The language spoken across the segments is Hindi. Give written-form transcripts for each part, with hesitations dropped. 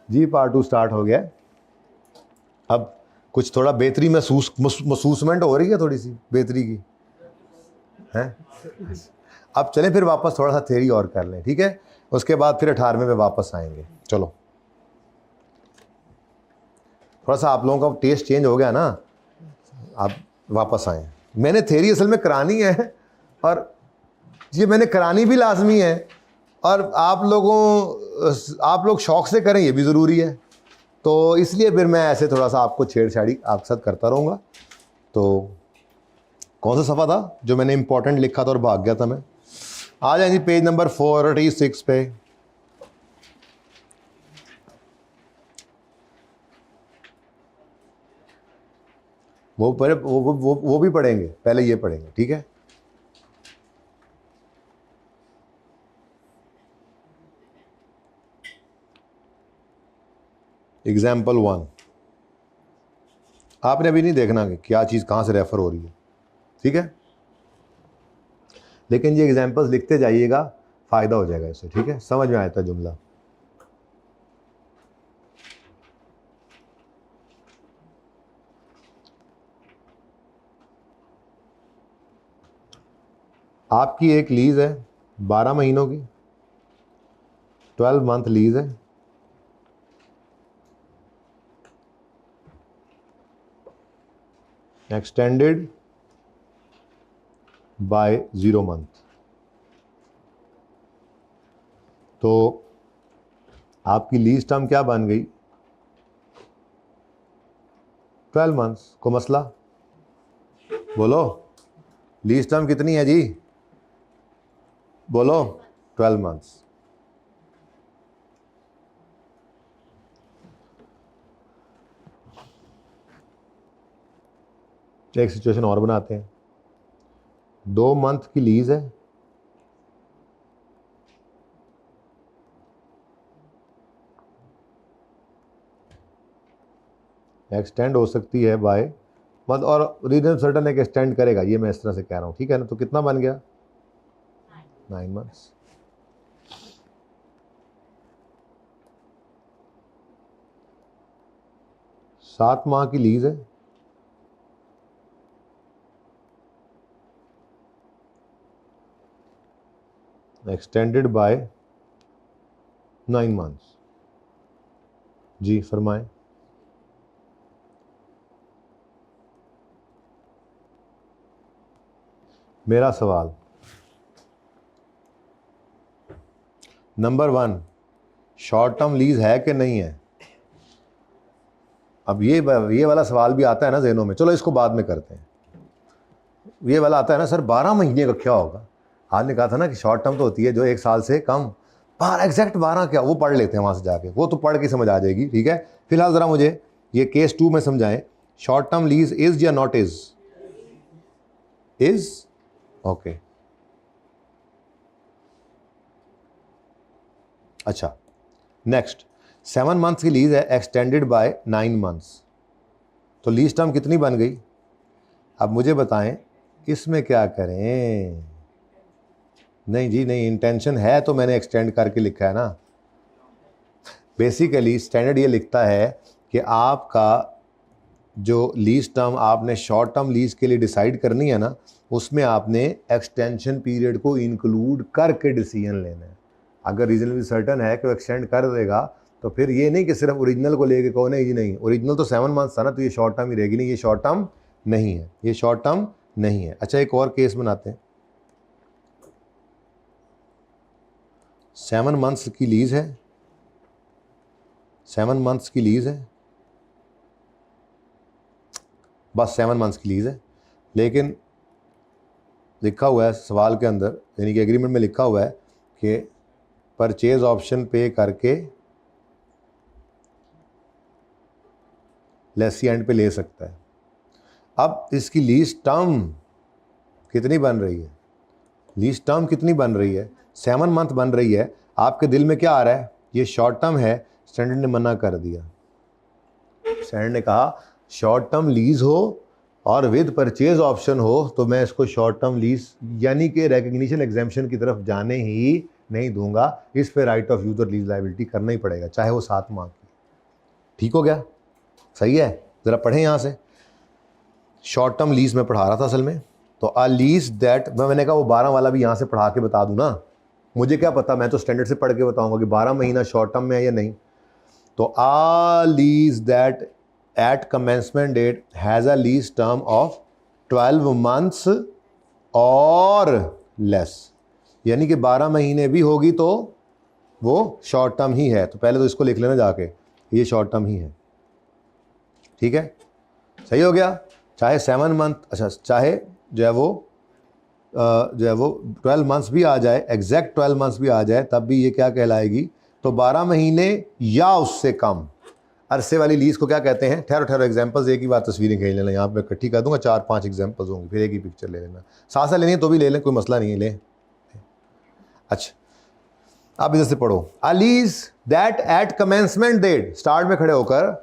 जी पार्ट 2 स्टार्ट हो गया। अब कुछ थोड़ा बेहतरी महसूसमेंट हो रही है, थोड़ी सी बेहतरी की है। अब चलें फिर वापस थोड़ा सा थ्योरी और कर लें, ठीक है। उसके बाद फिर 18वें पे वापस आएंगे। चलो, थोड़ा सा आप लोगों का टेस्ट चेंज हो गया ना, आप वापस आए। मैंने थ्योरी असल में करानी है और ये मैंने करानी भी लाजमी है, और आप लोग शौक से करें ये भी ज़रूरी है। तो इसलिए फिर मैं ऐसे थोड़ा सा आपको छेड़छाड़ी आपके साथ करता रहूँगा। तो कौन सा सफ़ा था जो मैंने इंपॉर्टेंट लिखा था और भाग गया था मैं? आ जाए जी पेज नंबर 46 पे। वो भी पढ़ेंगे, पहले ये पढ़ेंगे, ठीक है। एग्जाम्पल 1 आपने अभी नहीं देखना कि क्या चीज़ कहाँ से रेफर हो रही है, ठीक है। लेकिन ये एग्जाम्पल्स लिखते जाइएगा, फ़ायदा हो जाएगा इससे, ठीक है। समझ में आया था जुमला? आपकी एक लीज़ है 12 महीनों की, 12 मंथ लीज़ है। Extended by 0 month. तो आपकी लीज टर्म क्या बन गई? 12 मंथ्स। को मसला बोलो, लीज टर्म कितनी है जी? बोलो, 12 मंथ्स। एक सिचुएशन और बनाते हैं। 2 मंथ की लीज है, एक्सटेंड हो सकती है बाय मंथ, और रीजन सर्टन एक एक्सटेंड करेगा, ये मैं इस तरह से कह रहा हूँ, ठीक है ना। तो कितना बन गया? 9 मंथ्स। सात माह की लीज है, एक्सटेंडेड बाय 9 मंथ्स। जी फरमाएं। मेरा सवाल नंबर 1, शॉर्ट टर्म लीज है कि नहीं है? अब ये वाला सवाल भी आता है ना जहनों में, चलो इसको बाद में करते हैं। ये वाला आता है ना, सर 12 महीने का क्या होगा? आपने कहा था ना कि शॉर्ट टर्म तो होती है जो 1 साल से कम। 12 एग्जैक्ट 12 क्या? वो पढ़ लेते हैं वहाँ से जाके, वो तो पढ़ के समझ आ जाएगी, ठीक है। फिलहाल ज़रा मुझे ये केस 2 में समझाएं। शॉर्ट टर्म लीज इज या नॉट इज? Is, okay. अच्छा, नेक्स्ट 7 मंथ्स की लीज है, एक्सटेंडेड बाय 9 मंथ्स। तो लीज टर्म कितनी बन गई? अब मुझे बताएं इसमें क्या करें? नहीं जी नहीं, इंटेंशन है तो मैंने एक्सटेंड करके लिखा है ना। बेसिकली स्टैंडर्ड ये लिखता है कि आपका जो लीज टर्म आपने शॉर्ट टर्म लीज के लिए डिसाइड करनी है ना, उसमें आपने एक्सटेंशन पीरियड को इंक्लूड करके डिसीजन लेना है। अगर रीजनली सर्टन है कि वो एक्सटेंड कर देगा, तो फिर ये नहीं कि सिर्फ ओरिजिनल को लेके कहो नहीं जी नहीं, ओरिजिनल तो 7 मंथ्स था ना, तो ये शॉर्ट टर्म ही रहेगी। नहीं, ये शॉर्ट टर्म नहीं है, ये शॉर्ट टर्म नहीं है। अच्छा, एक और केस बनाते हैं। 7 मंथ्स की लीज है, 7 मंथ्स की लीज है, बस 7 मंथ्स की लीज है। लेकिन लिखा हुआ है सवाल के अंदर, यानी कि एग्रीमेंट में लिखा हुआ है कि परचेज ऑप्शन पे करके लेसी एंड पे ले सकता है। अब इसकी लीज टर्म कितनी बन रही है? लीज टर्म कितनी बन रही है? 7 मंथ बन रही है। आपके दिल में क्या आ रहा है? ये शॉर्ट टर्म है। स्टैंडर्ड ने मना कर दिया। स्टैंडर्ड ने कहा शॉर्ट टर्म लीज हो और विद परचेज ऑप्शन हो तो मैं इसको शॉर्ट टर्म लीज यानी कि रिकग्निशन एग्जेम्पशन की तरफ जाने ही नहीं दूंगा। इस पे राइट ऑफ यूज और लीज लायबिलिटी करना ही पड़ेगा, चाहे वो 7 माह की। ठीक हो गया, सही है। ज़रा पढ़ें यहाँ से, शॉर्ट टर्म लीज में पढ़ा रहा था असल में। तो आ लीज दैट, मैंने कहा वो 12 वाला भी यहाँ से पढ़ा के बता दूँ ना, मुझे क्या पता, मैं तो स्टैंडर्ड से पढ़ के बताऊँगा कि 12 महीना शॉर्ट टर्म में है या नहीं। तो a lease that at commencement date has a lease term of 12 months और लेस, यानी कि 12 महीने भी होगी तो वो शॉर्ट टर्म ही है। तो पहले तो इसको लिख लेना जाके, ये शॉर्ट टर्म ही है, ठीक है, सही हो गया। चाहे 7 मंथ, अच्छा चाहे जो है वो 12 मंथ्स भी आ जाए, एग्जैक्ट 12 मंथ्स भी आ जाए, तब भी ये क्या कहलाएगी, तो 12 महीने या उससे कम अरसे वाली लीज को क्या कहते हैं। ठहरो एग्जांपल्स, एक ही बात तस्वीरें खींच लेना, यहाँ पे इकट्ठी कर दूंगा, 4-5 एग्जांपल्स होंगे, फिर एक ही पिक्चर ले लेना, साथ साथ लेनी है तो भी ले लें, कोई मसला नहीं है, ले। अच्छा आप इधर से पढ़ो, a lease that at commencement date, start में खड़े होकर,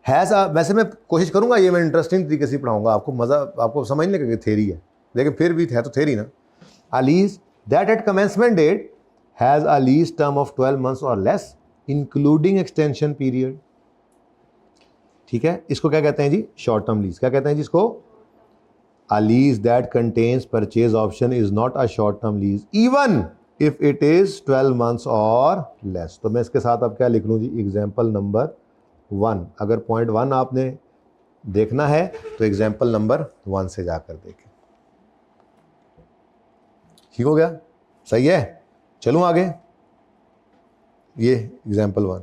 हैज़ वैसे मैं कोशिश करूंगा ये मैं इंटरेस्टिंग तरीके से पढ़ाऊंगा, आपको मज़ा, आपको समझ नहीं लगेगा थेरी है, लेकिन फिर भी है तो थेरी ना। A lease that at commencement date has a lease term of 12 months और लेस इंक्लूडिंग एक्सटेंशन पीरियड, ठीक है, इसको क्या कहते हैं जी, शॉर्ट टर्म लीज। क्या कहते हैं जी इसको, अ lease that contains purchase option is not a short term lease even if it is 12 months और लेस। तो मैं इसके साथ अब क्या लिख लूँ जी, एग्जाम्पल नंबर 1। अगर पॉइंट 1 आपने देखना है तो एग्जाम्पल नंबर 1 से जाकर देखें, ठीक हो गया, सही है। चलूँ आगे, ये एग्जाम्पल 1,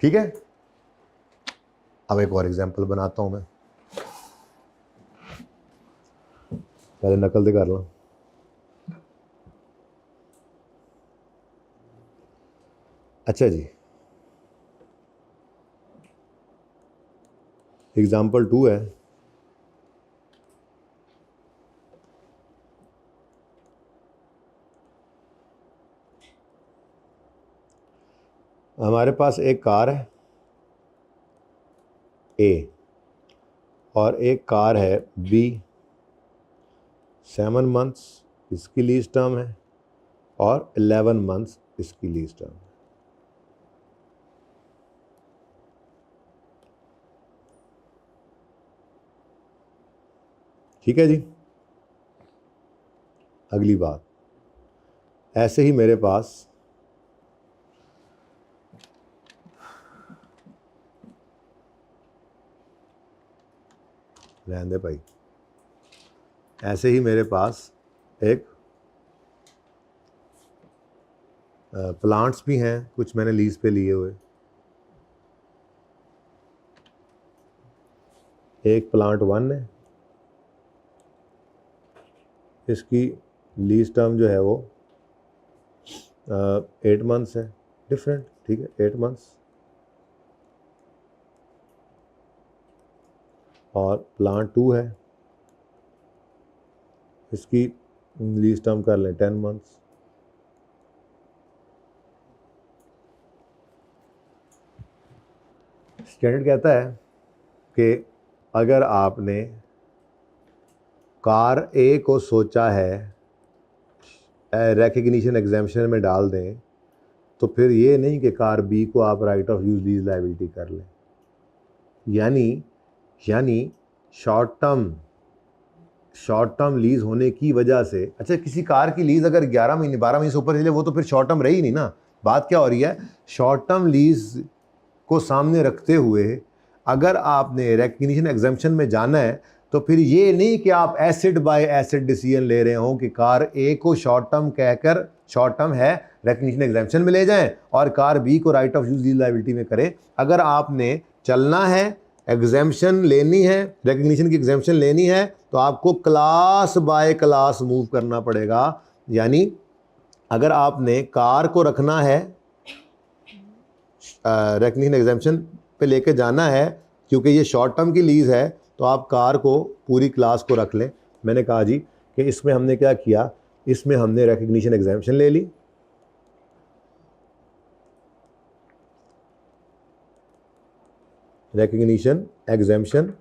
ठीक है। अब एक और एग्जाम्पल बनाता हूं मैं, पहले नकल से कर लो। अच्छा जी, एग्जाम्पल 2 है, हमारे पास एक कार है ए और एक कार है बी, 7 मंथ्स इसकी लीज टर्म है और 11 मंथ्स इसकी लीज टर्म है, ठीक है जी। अगली बात, ऐसे ही मेरे पास रहने दे भाई, ऐसे ही मेरे पास एक प्लांट्स भी हैं, कुछ मैंने लीज पे लिए हुए, एक प्लांट 1 है, इसकी लीज टर्म जो है वो 8 मंथ्स है, डिफरेंट, ठीक है, 8 मंथ्स। और प्लांट 2 है, इसकी लीज टर्म कर लें 10 मंथ्स। स्टैंडर्ड कहता है कि अगर आपने कार ए को सोचा है रिकग्निशन एग्जाम्पशन में डाल दें, तो फिर ये नहीं कि कार बी को आप right of use lease liability कर लें, यानी शॉर्ट टर्म लीज होने की वजह से, अच्छा किसी कार की लीज अगर 11 महीने 12 महीने से ऊपर चले, वो तो फिर शॉर्ट टर्म रही नहीं ना। बात क्या हो रही है, शॉर्ट टर्म लीज को सामने रखते हुए अगर आपने रिकग्निशन एग्जाम्पशन में जाना है, तो फिर ये नहीं कि आप एसिड बाय एसिड डिसीजन ले रहे हो कि कार ए को शॉर्ट टर्म कहकर, शॉर्ट टर्म है, रिकग्निशन एग्जाम्पशन में ले जाएं और कार बी को right of use lease liability में करें। अगर आपने चलना है, एग्जाम्पशन लेनी है, रिकग्निशन की एग्जाम्पशन लेनी है, तो आपको क्लास बाय क्लास मूव करना पड़ेगा। यानी अगर आपने कार को रखना है, रिकग्निशन एग्जाम्पशन पे लेके जाना है, क्योंकि ये शॉर्ट टर्म की लीज है, तो आप कार को पूरी क्लास को रख लें। मैंने कहा जी कि इसमें हमने क्या किया, इसमें हमने रिकग्निशन एग्जाम्पशन ले ली, रिकग्निशन एग्जाम्पशन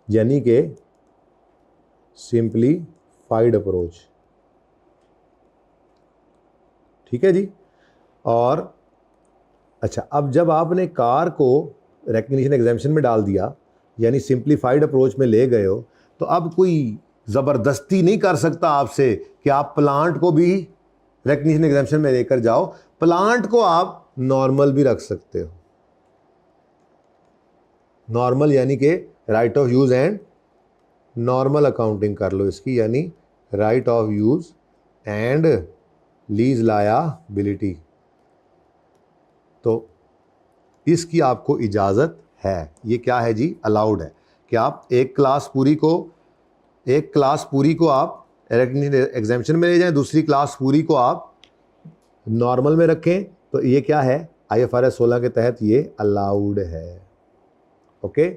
यानी कि सिंपलीफाइड अप्रोच, ठीक है जी। और अच्छा, अब जब आपने कार को रिकग्निशन एग्जाम्पशन में डाल दिया, यानी सिंप्लीफाइड अप्रोच में ले गए हो, तो अब कोई ज़बरदस्ती नहीं कर सकता आपसे कि आप प्लांट को भी रिकग्निशन एग्जाम्पशन में लेकर जाओ। प्लांट को आप नॉर्मल भी रख सकते हो। नॉर्मल यानी कि right of use and normal accounting कर लो इसकी, यानी right of use and lease liability. तो इसकी आपको इजाज़त है। ये क्या है जी? अलाउड है कि आप एक क्लास पूरी को आप रिकग्निशन एग्जाम्पशन में ले जाएं, दूसरी क्लास पूरी को आप नॉर्मल में रखें। तो ये क्या है? IFRS 16 के तहत ये अलाउड है। ओके,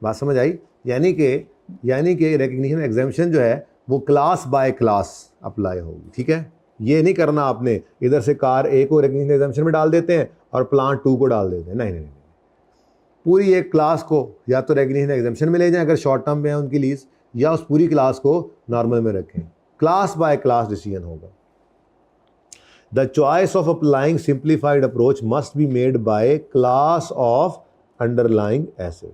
बात समझ आई? यानी कि रिकग्निशन एग्जाम्पशन जो है वो क्लास बाय क्लास अप्लाई होगी। ठीक है, ये नहीं करना आपने इधर से कार A को रिकग्निशन एग्जाम्पशन में डाल देते हैं और प्लांट 2 को डाल देते हैं। नहीं नहीं नहीं, पूरी एक क्लास को या तो रिकग्निशन एग्जाम्पशन में ले जाएं अगर शॉर्ट टर्म में है उनकी लीज, या उस पूरी क्लास को नॉर्मल में रखें। क्लास बाय क्लास डिसीजन होगा। The choice of applying simplified approach must be made by class of underlying asset.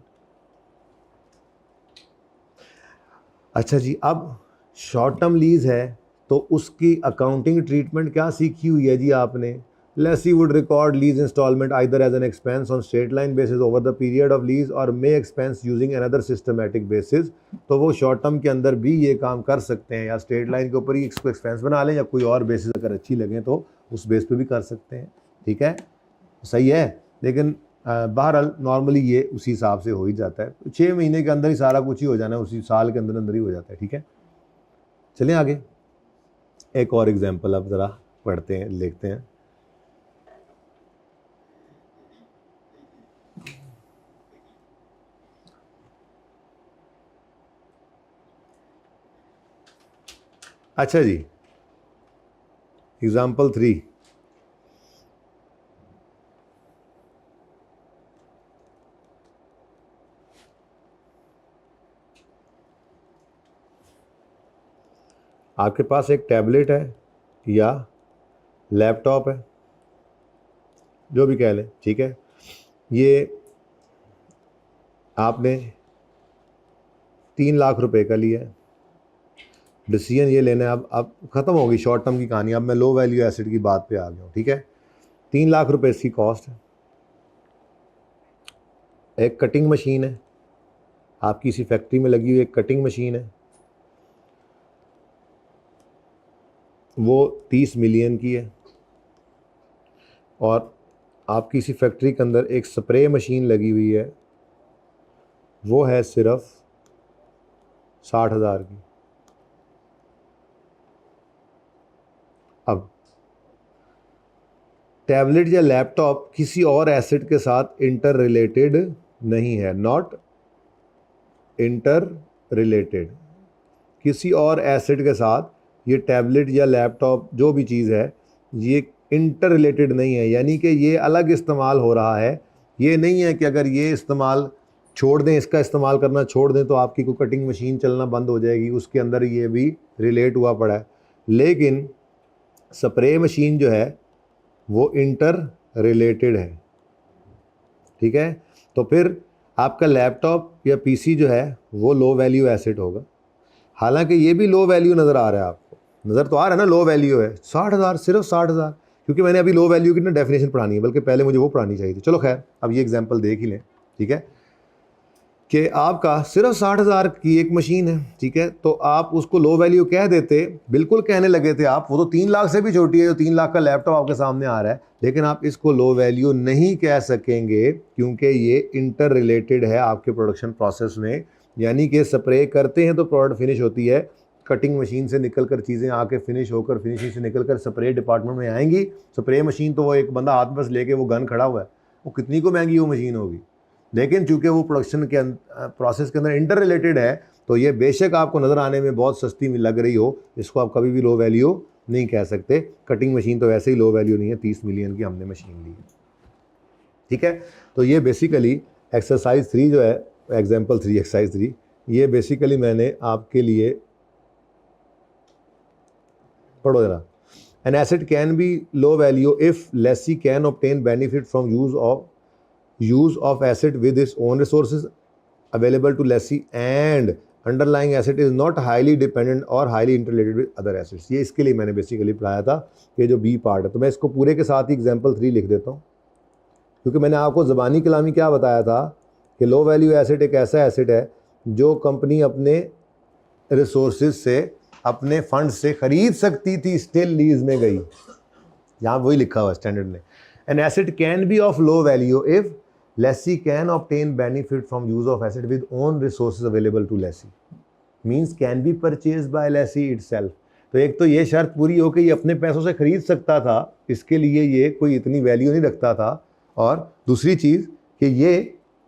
अच्छा जी, अब शॉर्ट टर्म लीज है तो उसकी अकाउंटिंग ट्रीटमेंट क्या सीखी हुई है जी आपने? Lessee would record lease installment either as an expense on straight line basis over the period of lease or may expense using another systematic basis। तो वो शॉर्ट टर्म के अंदर भी ये काम कर सकते हैं, या स्ट्रेट लाइन के ऊपर ही इसको एक्सपेंस बना लें, या कोई और बेसिस अगर अच्छी लगे तो उस बेस पे भी कर सकते हैं। ठीक है, सही है। लेकिन बहरहाल नॉर्मली ये उसी हिसाब से हो ही जाता है। 6 महीने के अंदर ही सारा कुछ ही हो जाना है, उसी साल के अंदर अंदर ही हो जाता है। ठीक है, चलिए आगे एक और एग्जाम्पल अब ज़रा पढ़ते हैं, देखते हैं। अच्छा जी, एग्जाम्पल 3। आपके पास एक टैबलेट है या लैपटॉप है, जो भी कह लें। ठीक है, ये आपने 3 लाख रुपए का लिया है। डिसीजन ये लेना है, अब ख़त्म होगी शॉर्ट टर्म की कहानी। अब मैं लो वैल्यू एसेट की बात पे आ गया हूँ। ठीक है, 3 लाख रुपए इसकी कॉस्ट है। एक कटिंग मशीन है, आपकी इसी फैक्ट्री में लगी हुई एक कटिंग मशीन है, वो 30 मिलियन की है। और आपकी इसी फैक्ट्री के अंदर एक स्प्रे मशीन लगी हुई है, वो है सिर्फ 60,000 की। अब टैबलेट या लैपटॉप किसी और एसेट के साथ इंटर रिलेटेड नहीं है, नॉट इंटर रिलेटेड। किसी और एसेट के साथ ये टैबलेट या लैपटॉप जो भी चीज़ है ये इंटर रिलेटेड नहीं है, यानी कि ये अलग इस्तेमाल हो रहा है। ये नहीं है कि अगर ये इस्तेमाल छोड़ दें, इसका इस्तेमाल करना छोड़ दें तो आपकी कोई कटिंग मशीन चलना बंद हो जाएगी। उसके अंदर ये भी रिलेट हुआ पड़ा है। लेकिन स्प्रे मशीन जो है वो इंटर रिलेटेड है। ठीक है, तो फिर आपका लैपटॉप या पीसी जो है वो लो वैल्यू एसेट होगा। हालांकि ये भी लो वैल्यू नज़र आ रहा है आपको, नज़र तो आ रहा है ना, लो वैल्यू है 60,000, सिर्फ 60,000। क्योंकि मैंने अभी लो वैल्यू की ना डेफिनेशन पढ़ानी है, बल्कि पहले मुझे वो पढ़ानी चाहिए थी। चलो खैर, अब ये एग्जांपल देख ही लें। ठीक है, कि आपका सिर्फ 60,000 की एक मशीन है। ठीक है, तो आप उसको लो वैल्यू कह देते, बिल्कुल कहने लगे थे आप, वो तो 3 लाख से भी छोटी है, जो 3 लाख का लैपटॉप आपके सामने आ रहा है। लेकिन आप इसको लो वैल्यू नहीं कह सकेंगे क्योंकि ये इंटर रिलेटेड है आपके प्रोडक्शन प्रोसेस में। यानी कि स्प्रे करते हैं तो प्रोडक्ट फिनिश होती है, कटिंग मशीन से निकल कर चीज़ें आके फिनिश होकर, फिनिशिंग से निकल कर स्प्रे डिपार्टमेंट में आएंगी। स्प्रे मशीन तो वो एक बंदा हाथ में लेके वो गन खड़ा हुआ है, वो कितनी को महंगी वो मशीन होगी। लेकिन चूंकि वो प्रोडक्शन के प्रोसेस के अंदर इंटर रिलेटेड है, तो ये बेशक आपको नज़र आने में बहुत सस्ती लग रही हो, इसको आप कभी भी लो वैल्यू नहीं कह सकते। कटिंग मशीन तो वैसे ही लो वैल्यू नहीं है, 30 मिलियन की हमने मशीन ली है। ठीक है, तो ये बेसिकली एक्सरसाइज 3 जो है, एग्जाम्पल 3 एक्सरसाइज 3, ये बेसिकली मैंने आपके लिए, पढ़ो जरा, an asset can be low value if lessee can obtain benefit from use of asset with its own resources available to lessee and underlying asset is not highly dependent और highly interrelated with other assets. ये इसके लिए मैंने बेसिकली पढ़ाया था कि जो बी पार्ट है। तो मैं इसको पूरे के साथ ही एग्जाम्पल 3 लिख देता हूँ, क्योंकि मैंने आपको ज़बानी कलामी क्या बताया था कि लो वैल्यू एसेट एक ऐसा एसेट है जो कंपनी अपने रिसोर्सेज से, अपने फंड से ख़रीद सकती थी, स्टिल लीज में गई। यहाँ वही लिखा हुआ स्टैंडर्ड में, an asset can be of low value if lessee can obtain benefit from use of asset with own resources available to lessee, means can be purchase by lessee itself. तो एक तो ये शर्त पूरी हो कि ये अपने पैसों से ख़रीद सकता था, इसके लिए ये कोई इतनी वैल्यू नहीं रखता था, और दूसरी चीज़ कि ये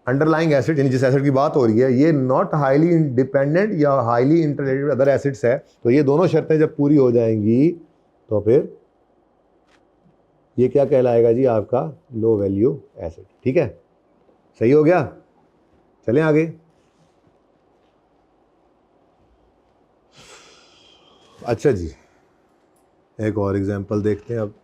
अंडरलाइंग एसेट, यानी जिस एसेट की बात हो रही है, ये नॉट हाईली इंडिपेंडेंट या हाईली इंटरलेटेड अदर एसेट्स है। तो ये दोनों शर्तें जब पूरी हो जाएंगी तो फिर ये क्या कहलाएगा जी, आपका लो वैल्यू एसेट। ठीक है, सही हो गया। चलें आगे। अच्छा जी, एक और एग्जांपल देखते हैं अब।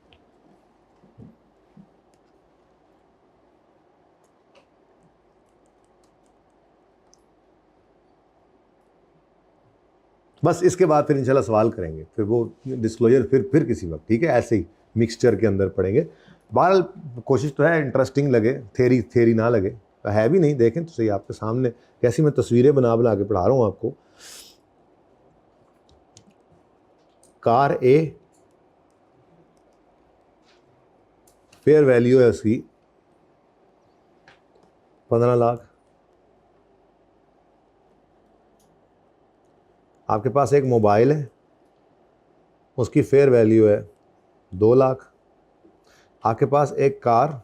बस इसके बाद फिर इंशाल्लाह सवाल करेंगे, फिर वो डिस्क्लोजर फिर किसी वक्त। ठीक है, ऐसे ही मिक्सचर के अंदर पढ़ेंगे। बहरहाल कोशिश तो है इंटरेस्टिंग लगे, थेरी ना लगे, तो है भी नहीं। देखें तो सही आपके सामने कैसी मैं तस्वीरें बना के पढ़ा रहा हूँ आपको। कार ए, फेयर वैल्यू है उसकी 15 लाख। आपके पास एक मोबाइल है, उसकी फेयर वैल्यू है 2 लाख। आपके पास एक कार,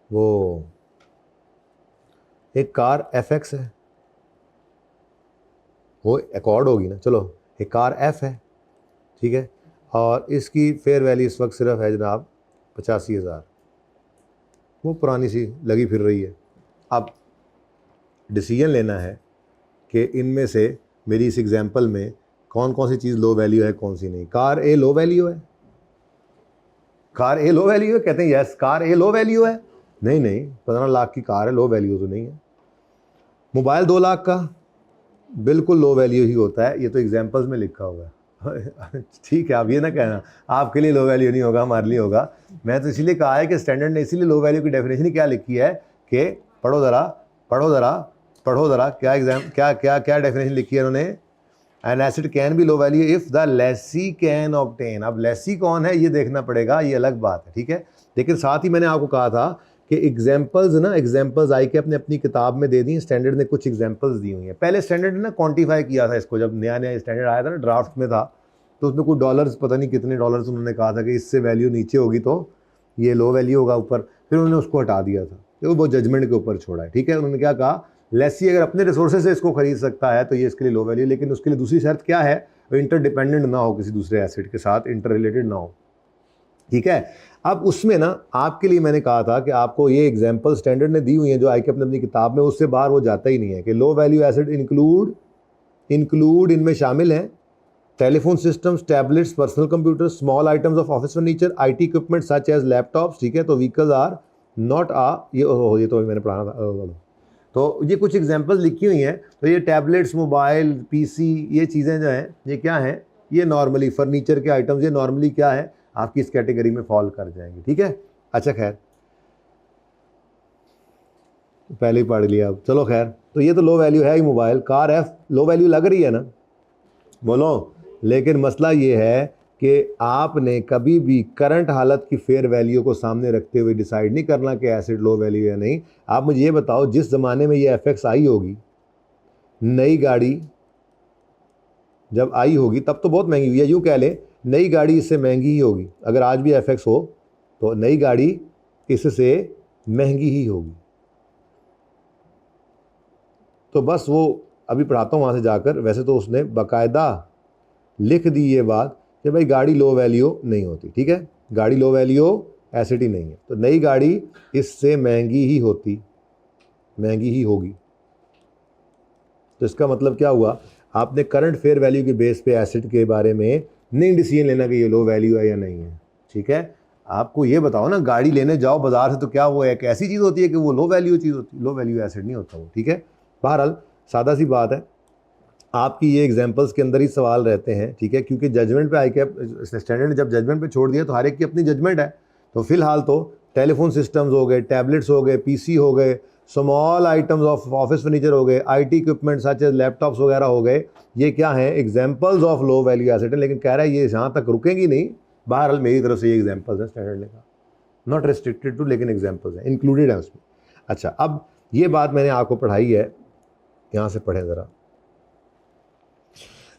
वो एक कार FX है, वो एकॉर्ड होगी ना, चलो एक कार F है, ठीक है, और इसकी फेयर वैल्यू इस वक्त सिर्फ है जनाब 85,000। वो पुरानी सी लगी फिर रही है। अब डिसीजन लेना है कि इनमें से मेरी इस एग्जांपल में कौन कौन सी चीज़ लो वैल्यू है, कौन सी नहीं। कार ए लो वैल्यू है, कार ए लो वैल्यू है, कहते हैं यस कार ए लो वैल्यू है। नहीं 15 लाख की कार है, लो वैल्यू तो नहीं है। मोबाइल 2 लाख का, बिल्कुल लो वैल्यू ही होता है, ये तो एग्जांपल्स में लिखा हुआ है। ठीक है, आप ये ना कहना आपके लिए लो वैल्यू नहीं होगा, हमारे लिए होगा। मैं तो इसलिए कहा है कि स्टैंडर्ड ने इसीलिए लो वैल्यू की डेफिनेशन क्या लिखी है कि पढ़ो ज़रा क्या डेफिनेशन लिखी है उन्होंने। N asset can be low value if the Lesi can obtain. अब लेसी कौन है ये देखना पड़ेगा, ये अलग बात है, ठीक है। लेकिन साथ ही मैंने आपको कहा था कि एग्जांपल्स आई के अपनी किताब में दे दी। स्टैंडर्ड ने कुछ एग्जांपल्स दी हुई हैं। पहले स्टैंडर्ड ने ना क्वांटिफाई किया था इसको, जब नया स्टैंडर्ड आया था ना, ड्राफ्ट में था, तो उसमें कुछ डॉलर्स, पता नहीं कितने डॉलर्स उन्होंने कहा था कि इससे वैल्यू नीचे होगी तो ये लो वैल्यू होगा ऊपर, फिर उन्होंने उसको हटा दिया था। तो वो जजमेंट के ऊपर छोड़ा है, ठीक है। उन्होंने क्या कहा, लेसी अगर अपने रिसोर्सेज से इसको खरीद सकता है तो ये इसके लिए लो वैल्यू, लेकिन उसके लिए दूसरी शर्त क्या है, वो इंटरडिपेंडेंट ना हो, किसी दूसरे एसेट के साथ इंटर रिलेटेड ना हो, ठीक है। अब उसमें ना आपके लिए मैंने कहा था कि आपको ये एग्जांपल स्टैंडर्ड ने दी हुई है जो आई के अपनी किताब में, उससे बाहर वो जाता ही नहीं है कि लो वैल्यू एसेट इंक्लूड इनमें शामिल हैं telephone systems, tablets, personal computer, small items of office furniture, IT equipment such as laptops, ठीक है। तो व्हीकल्स आर नॉट ये तो मैंने पढ़ाना था। तो ये कुछ एग्जांपल्स लिखी हुई हैं। तो ये टैबलेट्स, मोबाइल, PC, ये चीज़ें जो हैं ये क्या हैं, ये नॉर्मली फर्नीचर के आइटम्स, ये नॉर्मली क्या है आपकी इस कैटेगरी में फॉल कर जाएंगे, ठीक है। अच्छा खैर, पहले ही पढ़ लिया अब, चलो खैर। तो ये तो लो वैल्यू है ही, mobile. Car F low value लग रही है ना, बोलो। लेकिन मसला ये है कि आपने कभी भी करंट हालत की फेयर वैल्यू को सामने रखते हुए डिसाइड नहीं करना कि एसेट लो वैल्यू या नहीं। आप मुझे ये बताओ, जिस ज़माने में ये FX आई होगी, नई गाड़ी जब आई होगी तब तो बहुत महंगी हुई है, यूँ कह लें नई गाड़ी इससे महंगी ही होगी। अगर आज भी FX हो तो नई गाड़ी इससे महंगी ही होगी। तो बस वो अभी पढ़ाता हूँ वहाँ से जाकर। वैसे तो उसने बाकायदा लिख दी ये बात कि भाई गाड़ी लो वैल्यू नहीं होती, ठीक है, गाड़ी लो वैल्यू एसेट ही नहीं है। तो नई गाड़ी इससे महंगी ही होगी। तो इसका मतलब क्या हुआ, आपने करंट फेयर वैल्यू के बेस पे एसेट के बारे में नहीं डिसीजन लेना कि ये लो वैल्यू है या नहीं है, ठीक है। आपको ये बताओ ना, गाड़ी लेने जाओ बाजार से तो क्या वो एक ऐसी चीज़ होती है कि वो लो वैल्यू चीज़ होती है? लो वैल्यू एसेट नहीं होता वो, ठीक है। बहरहाल सादा सी बात है, आपकी ये एग्जांपल्स के अंदर ही सवाल रहते हैं, ठीक है, क्योंकि जजमेंट पे आई कैप स्टैंडर्ड ने जब जजमेंट पे छोड़ दिया तो हर एक की अपनी जजमेंट है। तो फिलहाल तो टेलीफोन सिस्टम्स हो गए, टैबलेट्स हो गए, पीसी हो गए, small items of office furniture हो गए, IT equipment such as laptops वगैरह हो गए, ये क्या है, examples of low value asset है। लेकिन कह रहा है ये यहाँ तक रुकेंगी नहीं। बहरहाल मेरी तरफ से ये एग्जाम्पल्स हैं स्टैंडर्ड ने कहा, नॉट रिस्ट्रिक्टेड टू, लेकिन एग्जाम्पल्स हैं, इंक्लूडेड है उसमें। अच्छा, अब ये बात मैंने आपको पढ़ाई है, यहाँ से पढ़ें ज़रा।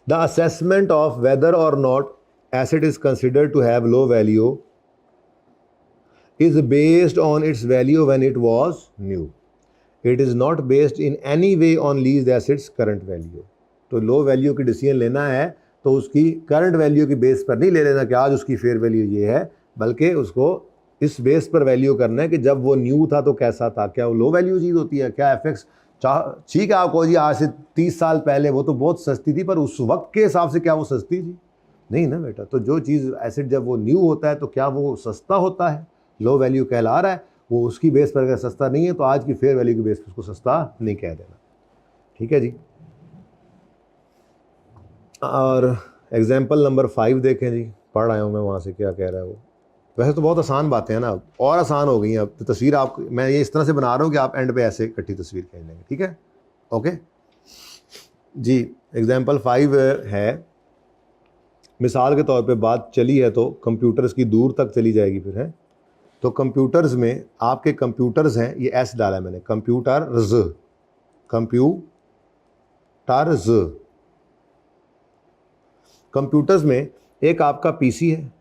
The assessment of whether or not asset is considered to have low value is based on its value when it was new. It is not based in any way on leased assets current value. तो लो वैल्यू की डिसीजन लेना है तो उसकी करंट वैल्यू की बेस पर नहीं ले लेना कि आज उसकी फेयर वैल्यू ये है, बल्कि उसको इस बेस पर वैल्यू करना है कि जब वो न्यू था तो कैसा था, क्या वो लो वैल्यू चीज़ होती है, क्या एफेक्ट्स ठीक है आपको जी आज से 30 साल पहले वो तो बहुत सस्ती थी, पर उस वक्त के हिसाब से क्या वो सस्ती थी? नहीं ना बेटा। तो जो चीज़ एसेट जब वो न्यू होता है तो क्या वो सस्ता होता है? लो वैल्यू कहला रहा है, वो उसकी बेस पर अगर सस्ता नहीं है तो आज की फेयर वैल्यू की बेस पर उसको सस्ता नहीं कह देना, ठीक है जी। और एग्जाम्पल नंबर 5 देखें जी, पढ़ आया हूँ मैं वहाँ से, क्या कह रहा है वो। वैसे तो बहुत आसान बातें हैं ना, और आसान हो गई हैं अब तो। तस्वीर आप, मैं ये इस तरह से बना रहा हूँ कि आप एंड पे ऐसे इकट्ठी तस्वीर खींच लेंगे, ठीक है, ओके जी। एग्जाम्पल 5 है, मिसाल के तौर पे बात चली है तो कंप्यूटर्स की दूर तक चली जाएगी फिर, है। तो कंप्यूटर्स में आपके कंप्यूटर्स हैं, ये एस डाला है मैंने, कंप्यूटर्स, कंप्यूटर्स। कंप्यूटर्स में एक आपका पीसी है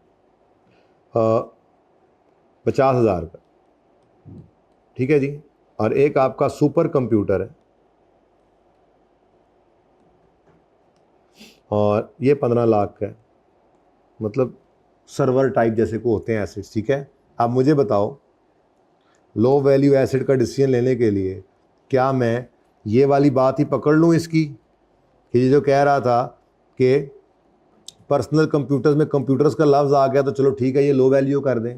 50,000 का, ठीक है जी, और एक आपका सुपर कंप्यूटर है और ये 15 लाख का है, मतलब सर्वर टाइप जैसे को होते हैं एसेट्स, ठीक है। अब मुझे बताओ, लो वैल्यू एसेट का डिसीजन लेने के लिए क्या मैं ये वाली बात ही पकड़ लूँ इसकी कि ये जो कह रहा था कि पर्सनल कंप्यूटर्स में कंप्यूटर्स का लफ्ज़ आ गया तो चलो ठीक है ये लो वैल्यू कर दें?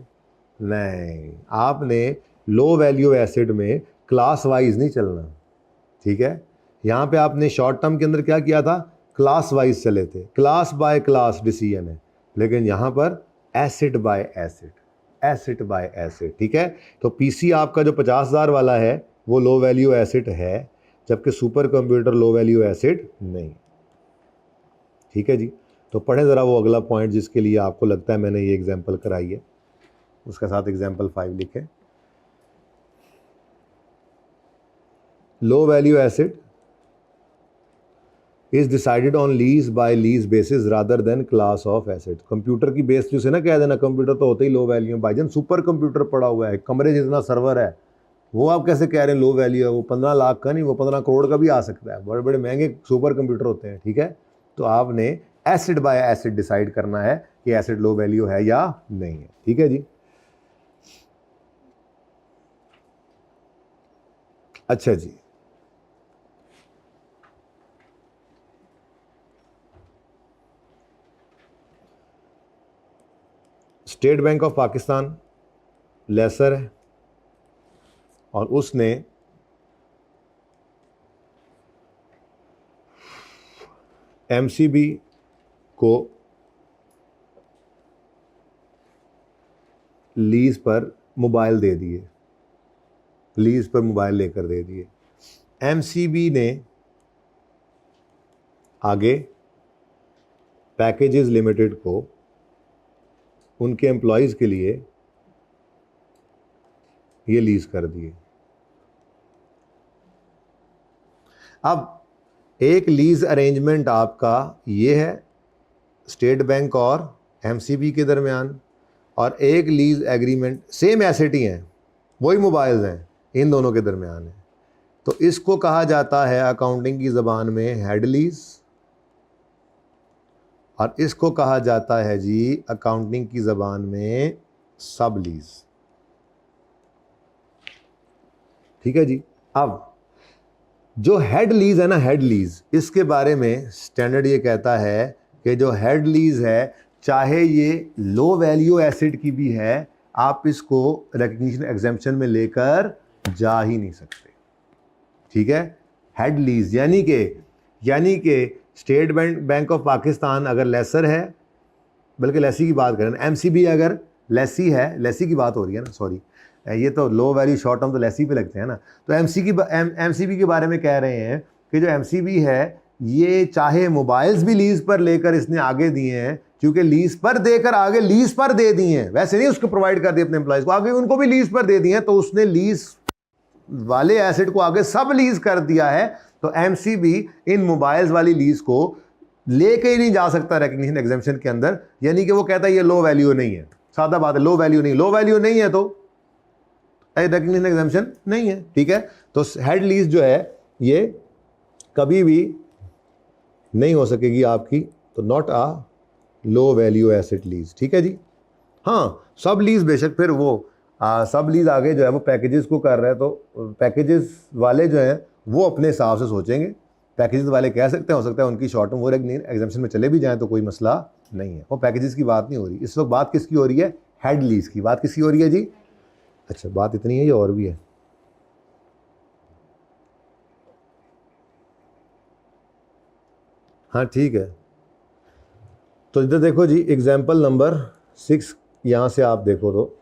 नहीं, आपने लो वैल्यू एसेट में क्लास वाइज नहीं चलना, ठीक है। यहाँ पे आपने शॉर्ट टर्म के अंदर क्या किया था, क्लास वाइज चले थे, क्लास बाय क्लास डिसीजन है। लेकिन यहाँ पर asset bye asset, asset bye asset, ठीक है। तो पीसी आपका जो 50,000 वाला है वो लो वैल्यू एसेट है, जबकि सुपर कंप्यूटर लो वैल्यू एसेट नहीं, ठीक है जी। तो पढ़ें ज़रा वो अगला पॉइंट जिसके लिए आपको लगता है मैंने ये एग्जाम्पल कराई है, उसका साथ एग्जाम्पल 5 लिखें। Low value asset is decided on lease by lease basis rather than class of asset. Computer की बेस से ना कह देना कंप्यूटर तो होते ही लो वैल्यू है, भाईजान सुपर कंप्यूटर पड़ा हुआ है, कमरे जितना सर्वर है, वो आप कैसे कह रहे हैं लो वैल्यू है? वो 15 लाख का नहीं, वो 15 करोड़ का भी आ सकता है, बड़े बड़े महंगे सुपर कंप्यूटर होते हैं, ठीक है। तो आपने एसिड बाय एसिड डिसाइड करना है कि एसिड लो वैल्यू है या नहीं है, ठीक है जी। अच्छा जी, State Bank of Pakistan lessor है और उसने एमसीबी को लीज पर मोबाइल दे दिए, लीज पर मोबाइल लेकर दे दिए। एमसीबी ने आगे पैकेजेस लिमिटेड को उनके एम्प्लॉयज़ के लिए ये लीज कर दिए। अब एक लीज अरेंजमेंट आपका ये है स्टेट बैंक और एमसीबी के दरमियान, और एक लीज एग्रीमेंट सेम एसेट ही हैं, वही मोबाइल्स हैं, इन दोनों के दरमियान है। तो इसको कहा जाता है अकाउंटिंग की ज़बान में हेड लीज, और इसको कहा जाता है जी अकाउंटिंग की ज़बान में सब लीज, ठीक है जी। अब जो हेड लीज है ना, हेड लीज, इसके बारे में स्टैंडर्ड ये कहता है कि जो हेड लीज है, चाहे ये लो वैल्यू एसेट की भी है, आप इसको रिकग्निशन एग्जेम्पशन में लेकर जा ही नहीं सकते। ठीक है, हेड लीज यानी कि स्टेट बैंक ऑफ पाकिस्तान अगर लेसर है, बल्कि लेसी की बात करें, एमसीबी अगर लेसी है, लेसी की बात हो रही है ना, सॉरी, ये तो लो वैल्यू शॉर्ट टर्म तो लेसी पे लगते हैं ना, तो एमसीबी के बारे में कह रहे हैं कि जो एमसीबी है ये चाहे मोबाइल्स भी लीज पर लेकर इसने आगे दिए हैं, क्योंकि लीज पर देकर आगे लीज पर दे दिए हैं, वैसे नहीं उसको प्रोवाइड कर दिए अपने एम्प्लॉयज को, आगे उनको भी लीज पर दे दिए हैं, तो उसने लीज वाले एसेट को आगे सब लीज कर दिया है। तो एमसीबी इन मोबाइल्स वाली लीज को लेके ही नहीं जा सकता रिकग्निशन एग्जेम्पशन के अंदर, यानी कि वो कहता है ये लो वैल्यू नहीं है, सादा बात है, लो वैल्यू नहीं है तो रिकग्निशन एग्जेम्पशन नहीं है। ठीक है, तो हेड लीज जो है ये कभी भी नहीं हो सकेगी आपकी, तो not a low value asset lease. ठीक है जी। हाँ, सब लीज बेशक फिर वो सब लीज आगे जो है वो पैकेजेस को कर रहे हैं, तो पैकेजेस वाले जो हैं वो अपने हिसाब से सोचेंगे, पैकेजेस वाले कह सकते हैं, हो सकता है उनकी शॉर्ट टर्म वो एग्जाम्पशन में चले भी जाएं तो कोई मसला नहीं है, वो पैकेजेस की बात नहीं हो रही इस वक्त। बात किसकी हो रही है? हेड लीज की बात किसकी हो रही है जी? अच्छा, बात इतनी है या और भी है? हाँ ठीक है, तो इधर देखो जी, एग्जाम्पल नंबर 6 यहाँ से आप देखो तो,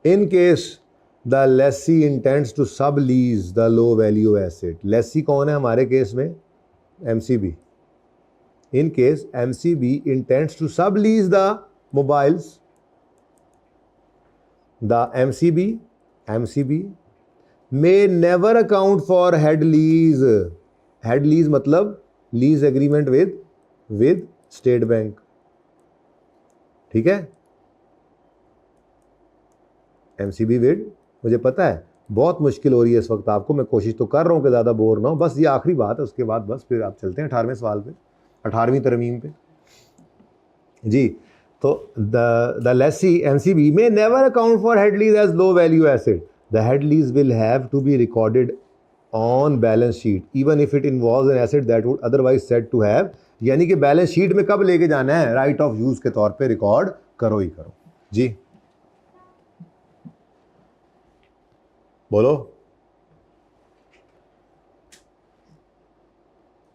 in case the lessee intends to sublease the low value asset. Lessee कौन है हमारे केस में? MCB. In case MCB intends to sublease the mobiles, the MCB may never account for head lease। head lease मतलब lease agreement with State Bank. ठीक है, एमसीबी विद, मुझे पता है बहुत मुश्किल हो रही है इस वक्त आपको, मैं कोशिश तो कर रहा हूँ कि ज़्यादा बोर ना हो, बस ये आखिरी बात है, उसके बाद बस फिर आप चलते हैं 18वें सवाल पे, 18वीं तरमीम पे जी। तो the Lesi MCB may never account for head lease as low value asset। The head lease will have to be recorded on balance sheet even if it involves an asset that would otherwise said to have। यानी कि बैलेंस शीट में कब लेके जाना है? राइट ऑफ यूज के तौर पे रिकॉर्ड करो ही करो जी। बोलो।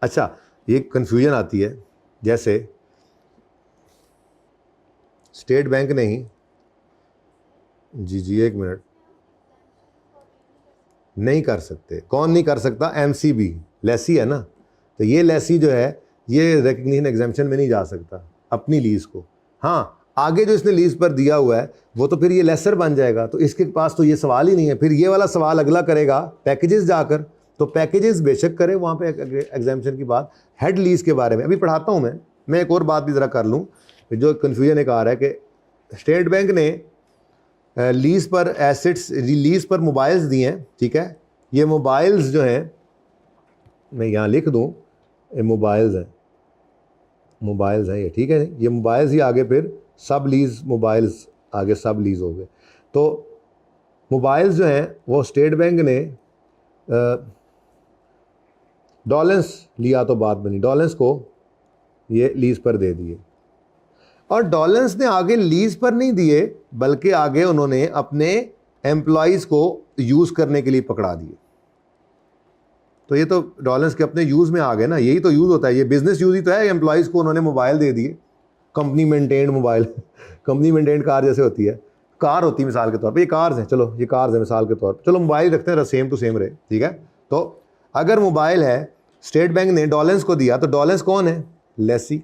अच्छा, ये कंफ्यूजन आती है, जैसे स्टेट बैंक ने ही, जी एक मिनट, नहीं कर सकते। कौन नहीं कर सकता? एमसीबी, लेसी है ना, तो ये लेसी जो है ये रिकग्निशन एग्जेम्पशन में नहीं जा सकता अपनी लीज को। हाँ, आगे जो इसने लीज पर दिया हुआ है वो तो फिर ये लेसर बन जाएगा, तो इसके पास तो ये सवाल ही नहीं है। फिर ये वाला सवाल अगला करेगा पैकेजेस जाकर, तो पैकेजेस बेशक करे वहाँ पे एग्जेम्पशन की बात। हेड लीज के बारे में अभी पढ़ाता हूँ मैं एक और बात भी ज़रा कर लूँ, जो कन्फ्यूजन एक आ रहा है कि स्टेट बैंक ने लीज़ पर एसेट्स, लीज़ पर मोबाइल्स दिए हैं। ठीक है, ये मोबाइल्स जो हैं, मैं यहाँ लिख दूँ, ये मोबाइल्स हैं ये, ठीक है, ये मोबाइल्स ही आगे फिर सब लीज़, मोबाइल्स आगे सब लीज़ हो गए। तो मोबाइल्स जो हैं वो स्टेट बैंक ने डॉलेंस लिया तो बात बनी, डॉलेंस को ये लीज़ पर दे दिए, और डॉलेंस ने आगे लीज पर नहीं दिए बल्कि आगे उन्होंने अपने एम्प्लॉयज़ को यूज़ करने के लिए पकड़ा दिए। तो ये तो डॉलेंस के अपने यूज़ में आ गए ना, यही तो यूज़ होता है, ये बिजनेस यूज़ ही तो है। एम्प्लॉयज़ को उन्होंने मोबाइल दे दिए, company maintained mobile company maintained car जैसे होती है, कार होती है मिसाल के तौर पर, ये कार्स हैं, चलो ये कार्स हैं मिसाल के तौर पर, चलो मोबाइल रखते हैं, सेम टू सेम रहे। ठीक है, तो अगर मोबाइल है, स्टेट बैंक ने डॉलेंस को दिया, तो डॉलेंस कौन है? लेसी,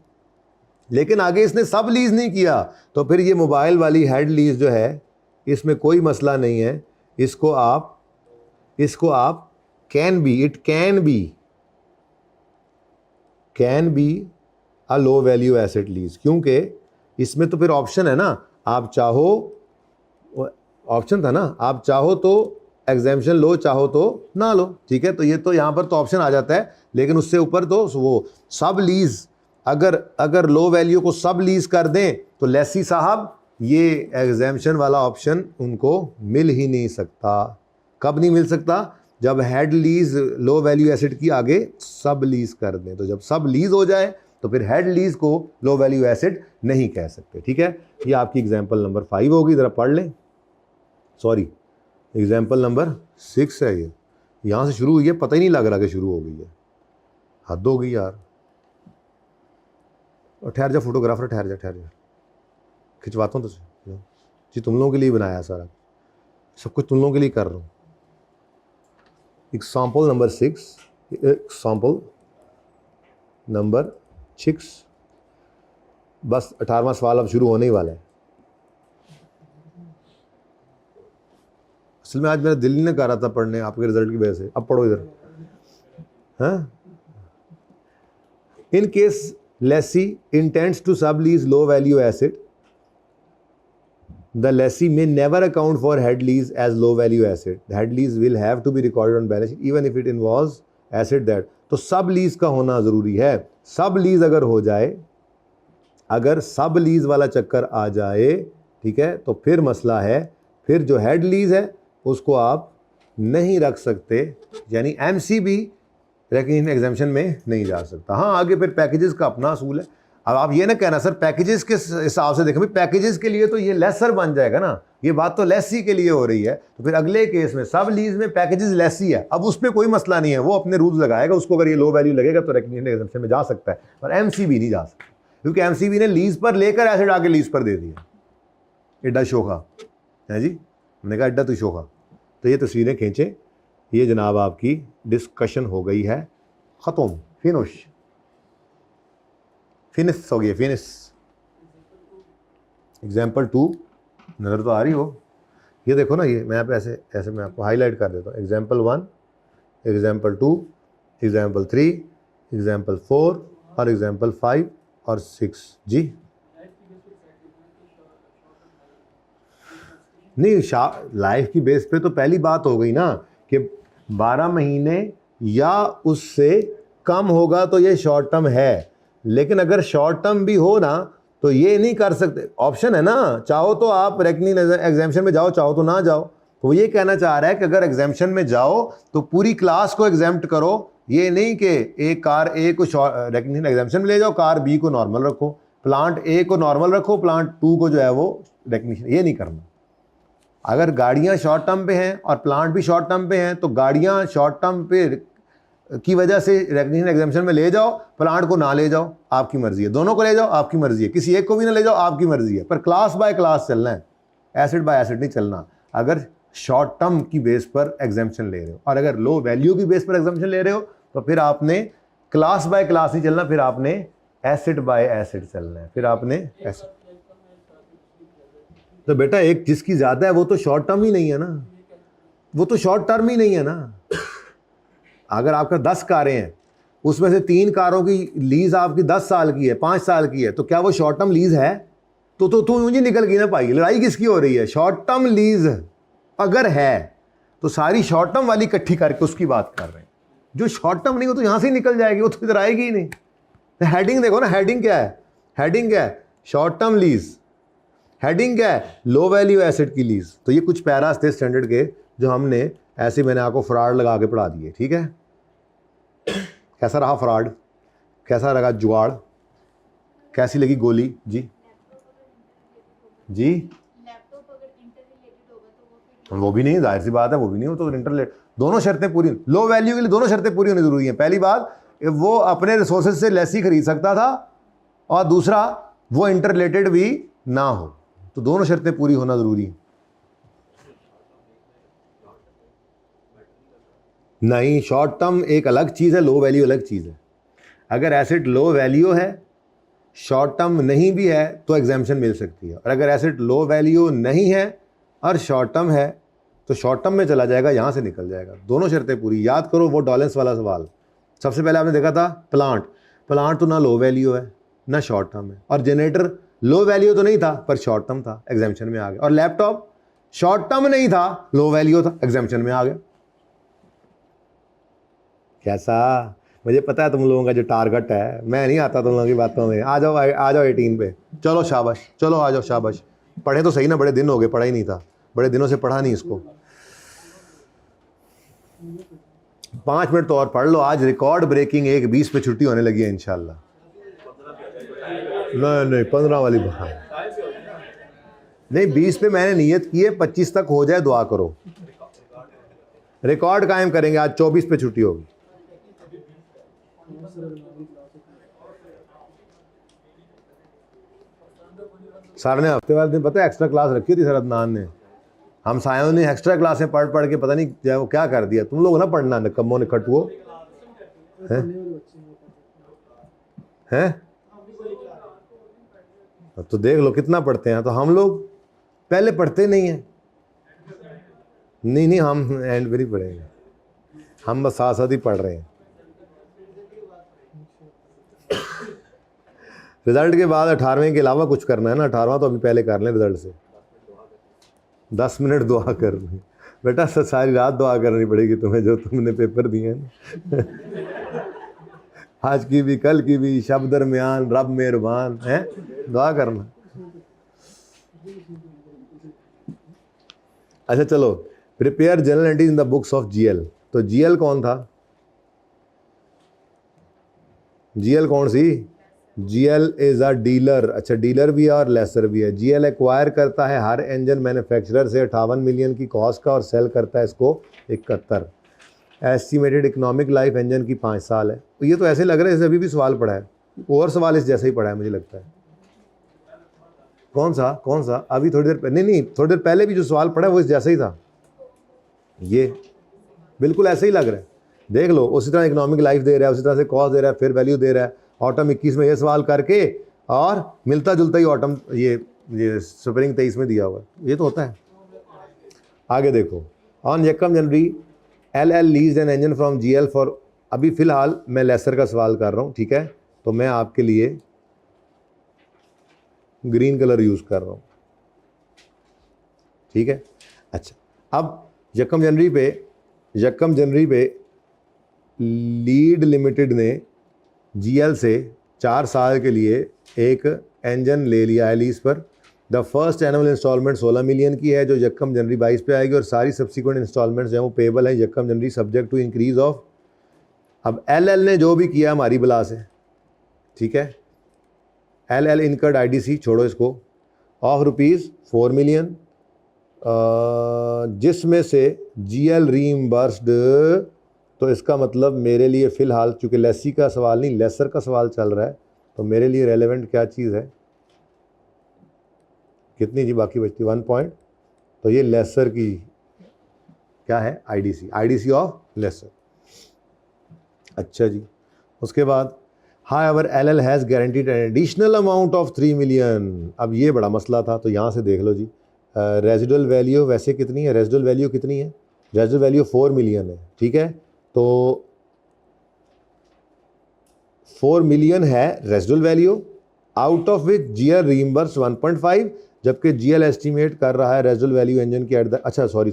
लेकिन आगे इसने सब लीज नहीं किया, तो फिर ये मोबाइल वाली हेड लीज जो है इसमें कोई मसला नहीं है। इसको आप it can be a low value asset lease, क्योंकि इसमें तो फिर ऑप्शन है ना, आप चाहो, ऑप्शन था ना, आप चाहो तो एग्जेम्पशन लो, चाहो तो ना लो। ठीक है, तो ये तो यहाँ पर तो ऑप्शन आ जाता है, लेकिन उससे ऊपर तो वो सब लीज, अगर लो वैल्यू को सब लीज कर दें तो लेसी साहब ये एग्जेम्पशन वाला ऑप्शन उनको मिल ही नहीं सकता। कब नहीं मिल सकता? जब हेड लीज लो वैल्यू एसेट की आगे सब लीज कर दें, तो जब सब लीज हो जाए तो फिर हेड लीज को लो वैल्यू एसेट नहीं कह सकते। ठीक है, ये आपकी एग्जांपल नंबर 5 होगी, ज़रा पढ़ लें। सॉरी, एग्जांपल नंबर 6 है। ये यहाँ से शुरू हुई है, पता ही नहीं लग रहा कि शुरू हो गई है। हद हो गई यार। और ठहर जा फोटोग्राफर, ठहर जा, खिंचवाता हूँ तुझे जी, तुम लोगों के लिए बनाया सारा, सब कुछ तुम लोगों के लिए कर रहा हूँ। एग्जाम्पल नंबर 6, बस 18वां सवाल अब शुरू होने ही वाला है। असल में आज मेरा दिल नहीं कर रहा था पढ़ने आपके रिजल्ट की वजह से। अब पढ़ो इधर। हाँ, in case lessee intends to sublease low value asset, the lessee may never account for head lease as low value asset. The head lease will have to be recorded on balance sheet even if it involves asset that. तो सब लीज का होना ज़रूरी है। सब लीज अगर हो जाए, अगर सब लीज वाला चक्कर आ जाए, ठीक है, तो फिर मसला है, फिर जो हेड लीज है उसको आप नहीं रख सकते, यानी एमसीबी रिकग्निशन एग्जाम्पशन में नहीं जा सकता। हाँ, आगे फिर पैकेजेस का अपना असूल है। अब आप ये ना कहना सर पैकेजेस के हिसाब से देखें, भाई पैकेजेस के लिए तो ये लेसर बन जाएगा ना, ये बात तो लेसी के लिए हो रही है, तो फिर अगले केस में सब लीज में पैकेजेस लेसी है। अब उस पर कोई मसला नहीं है, वो अपने रूल्स लगाएगा, उसको अगर ये लो वैल्यू लगेगा तो रिकग्निशन एग्जाम्पशन में जा सकता है, पर एमसीबी नहीं जा सकता, क्योंकि एमसीबी ने लीज पर लेकर एसेट आके लीज पर दे दिया। एड्डा शोखा है जी, मैंने कहा एड्डा तो शोखा। तो ये तस्वीरें खींचें, ये जनाब आपकी डिस्कशन हो गई है, ख़त्म, फिनिश हो गई, फिनिश। एग्जाम्पल 2 नज़र तो आ रही हो, ये देखो ना, ये मैं आप ऐसे ऐसे मैं आपको हाईलाइट कर देता हूँ। एग्जाम्पल 1, एग्जाम्पल 2, एग्जाम्पल 3, एग्जाम्पल 4 और एग्जाम्पल 5 और 6 जी। नहीं, लाइफ की बेस पे तो पहली बात हो गई ना कि 12 महीने या उससे कम होगा तो ये शॉर्ट टर्म है, लेकिन अगर शॉर्ट टर्म भी हो ना तो ये नहीं कर सकते। ऑप्शन है ना, चाहो तो आप रिकग्निशन एग्जाम्पशन में जाओ, चाहो तो ना जाओ। तो वो ये कहना चाह रहा है कि अगर एग्जाम्पशन में जाओ तो पूरी क्लास को एग्जाम्प्ट करो, ये नहीं कि एक कार ए को रिकग्निशन एग्जाम्पशन में ले जाओ, कार बी को नॉर्मल रखो, प्लांट ए को नॉर्मल रखो, प्लांट 2 को जो है वो रिकग्निशन, ये नहीं करना। अगर गाड़ियाँ शॉर्ट टर्म पे हैं और प्लांट भी शॉर्ट टर्म पे हैं तो गाड़ियाँ शॉर्ट टर्म पे की वजह से रिकग्निशन एग्जाम्पशन में ले जाओ, प्लांट को ना ले जाओ, आपकी मर्जी है। दोनों को ले जाओ, आपकी मर्जी है। किसी एक को भी ना ले जाओ, आपकी मर्जी है। पर क्लास बाय क्लास चलना है, एसेट बाय एसेट नहीं चलना। अगर शॉर्ट टर्म की बेस पर एग्जाम्पशन ले रहे हो और अगर लो वैल्यू की बेस पर एग्जाम्पशन ले रहे हो तो फिर आपने क्लास बाय क्लास नहीं चलना, फिर आपने एसेट बाय एसेट चलना है, फिर आपने एसेट। तो बेटा एक जिसकी ज़्यादा है वो तो शॉर्ट टर्म ही नहीं है ना, वो तो शॉर्ट टर्म ही नहीं है ना। अगर आपका 10 कारें हैं, उसमें से 3 कारों की लीज आपकी 10 साल की है, 5 साल की है, तो क्या वो शॉर्ट टर्म लीज है? तो मुझे निकल गई ना पाई। लड़ाई किसकी हो रही है? शॉर्ट टर्म लीज अगर है तो सारी शॉर्ट टर्म वाली इकट्ठी करके उसकी बात कर रहे हैं। जो शॉर्ट टर्म नहीं हो तो यहाँ से ही निकल जाएगी, वो तो इधर आएगी ही नहीं। तो हेडिंग देखो ना, हेडिंग क्या है? हेडिंग क्या है? Short term lease. हेडिंग क्या है? लो वैल्यू एसेट की लीज। तो ये कुछ पैरास थे स्टैंडर्ड के जो हमने ऐसे मैंने आपको फ्रॉड लगा के पढ़ा दिए। ठीक है, कैसा रहा फ्रॉड? कैसा लगा जुगाड़? कैसी लगी गोली? जी जी, वो भी नहीं, जाहिर सी बात है, वो भी नहीं हो तो इंटरलेट। दोनों शर्तें पूरी, लो वैल्यू के लिए दोनों शर्तें पूरी होनी जरूरी हैं। पहली बात, वो अपने रिसोर्सेज से लेसी खरीद सकता था, और दूसरा वो इंटरलेटेड भी ना हो। तो दोनों शर्तें पूरी होना जरूरी है। नहीं, शॉर्ट टर्म एक अलग चीज़ है, लो वैल्यू अलग चीज़ है। अगर एसेट लो वैल्यू है, शॉर्ट टर्म नहीं भी है, तो एग्जाम्पशन मिल सकती है। और अगर एसेट लो वैल्यू नहीं है और शॉर्ट टर्म है तो शॉर्ट टर्म में चला जाएगा, यहाँ से निकल जाएगा। दोनों शर्तें पूरी। याद करो वो डॉलेंस वाला सवाल। सबसे पहले आपने देखा था प्लांट तो ना लो वैल्यू है ना शॉर्ट टर्म है, और जनरेटर लो वैल्यू तो नहीं था पर शॉर्ट टर्म था, एग्जाम्पशन में आ गया। और लैपटॉप शॉर्ट टर्म नहीं था, लो वैल्यू था, एग्जाम्पशन में आ गया। कैसा? मुझे पता है तुम लोगों का जो टारगेट है, मैं नहीं आता तुम लोगों की बातों में। आ जाओ 18 पे। चलो शाबाश, चलो आ जाओ शाबाश। पढ़े तो सही ना, बड़े दिन हो गए, पढ़ा ही नहीं था, बड़े दिनों से पढ़ा नहीं इसको। 5 मिनट तो और पढ़ लो, आज रिकॉर्ड ब्रेकिंग 1:20 पे छुट्टी होने लगी है इंशाल्लाह। नहीं 15 वाली नहीं, 20 पे मैंने नियत की है, 25 तक हो जाए, दुआ करो। रिकॉर्ड कायम करेंगे, आज 24 पे छुट्टी होगी। सर ने हफ्ते वाले दिन पता है एक्स्ट्रा क्लास रखी थी, सर अदनान ने, हम सायों ने एक्स्ट्रा क्लासें पढ़ के पता नहीं वो क्या कर दिया। तुम लोग ना पढ़ना निकम्मों ने खटुओ हैं। तो देख लो कितना पढ़ते हैं, तो हम लोग पहले पढ़ते नहीं हैं। नहीं हम एंड पर ही पढ़ेंगे, हम बस साथ साथ ही पढ़ रहे हैं। रिजल्ट के बाद 18वें के अलावा कुछ करना है ना, 18वां तो अभी पहले कर लें रिजल्ट से। 10 मिनट दुआ कर लें बेटा, सारी रात दुआ करनी पड़ेगी तुम्हें, जो तुमने पेपर दिए हैं आज की भी कल की भी, शब दरमियान रब मेहरबान है, दुआ करना। अच्छा चलो, prepare journal entries in the books of GL. तो जीएल कौन था? जीएल कौन सी? GL is a dealer. अच्छा, डीलर भी है और लेसर भी है। जीएल एक्वायर करता है हर इंजन मैन्युफैक्चरर से 58 मिलियन की कॉस्ट का और सेल करता है इसको 71। एस्टिमेटेड इकोनॉमिक लाइफ इंजन की 5 साल है। तो ये तो ऐसे लग रहा है जैसे अभी भी सवाल पड़ा है, और सवाल इस जैसा ही पड़ा है मुझे लगता है। कौन सा अभी थोड़ी देर नहीं थोड़ी देर पहले भी जो सवाल पड़ा है वो इस जैसा ही था, ये बिल्कुल ऐसे ही लग रहा है। देख लो, उसी तरह इकोनॉमिक लाइफ दे रहा है, उसी तरह से कॉस्ट दे रहा है, फिर वैल्यू दे रहा है। ऑटम 21 में ये सवाल करके और मिलता जुलता ही ऑटम ये स्प्रिंग 23 में दिया हुआ है। ये तो होता है। आगे देखो, ऑन यकम January L lease an engine from GL for, अभी फ़िलहाल मैं लेसर का सवाल कर रहा हूँ, ठीक है, तो मैं आपके लिए ग्रीन कलर यूज़ कर रहा हूँ, ठीक है। अच्छा, अब यकम जनवरी पे लीड लिमिटेड ने जीएल से 4 साल के लिए एक इंजन ले लिया है लीज पर। The first annual instalment 16 million की है जो यकम जनवरी 22 पे आएगी, और सारी सब्सिक्वेंट इंस्टॉलमेंट्स जो हैं वो पेबल हैं यकम जनवरी सब्जेक्ट टू इंक्रीज ऑफ। अब एल ने जो भी किया हमारी बला से, ठीक है, एल इनकर्ड आईडीसी, छोड़ो इसको, ऑफ ₹4 मिलियन, जिसमें से जीएल रीइंबर्स्ड। तो इसका मतलब मेरे लिए फ़िलहाल, चूँकि लेसी का सवाल नहीं लेसर का सवाल चल रहा है, तो मेरे लिए रेलेवेंट क्या चीज़ है, कितनी जी बाकी बचती 1 पॉइंट, तो ये लेसर की क्या है, आईडीसी ऑफ लेसर। अच्छा जी, उसके बाद however L has guaranteed an additional amount of 3 million. अब ये बड़ा मसला था, तो यहाँ से देख लो जी, रेजिडुअल वैल्यू वैसे कितनी है, रेजिडुअल वैल्यू कितनी है, रेजिडुअल वैल्यू 4 मिलियन है, ठीक है। तो 4 मिलियन है residual value, out of which GL reimburse 1.5, जबकि जीएल एस्टिमेट कर रहा है रेजिडुअल वैल्यू इंजन की अच्छा सॉरी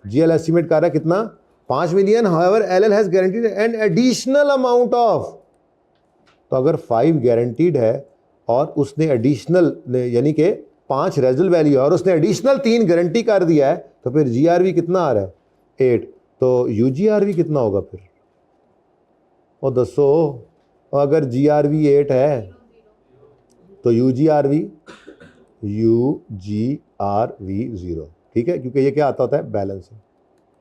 जीएल एस्टिमेट कर रहा है कितना, 5 million. However L has guaranteed an additional amount of, तो अगर 5 गारंटीड है और उसने एडिशनल यानी कि 5 रेजिडुअल वैल्यू और उसने एडिशनल 3 गारंटी कर दिया है, तो फिर जीआरवी कितना आ रहा है, 8। तो यूजीआरवी कितना होगा फिर, और दसो, अगर जीआरवी 8 है तो यूजीआरवी 0, ठीक है, क्योंकि ये क्या आता होता है, बैलेंस।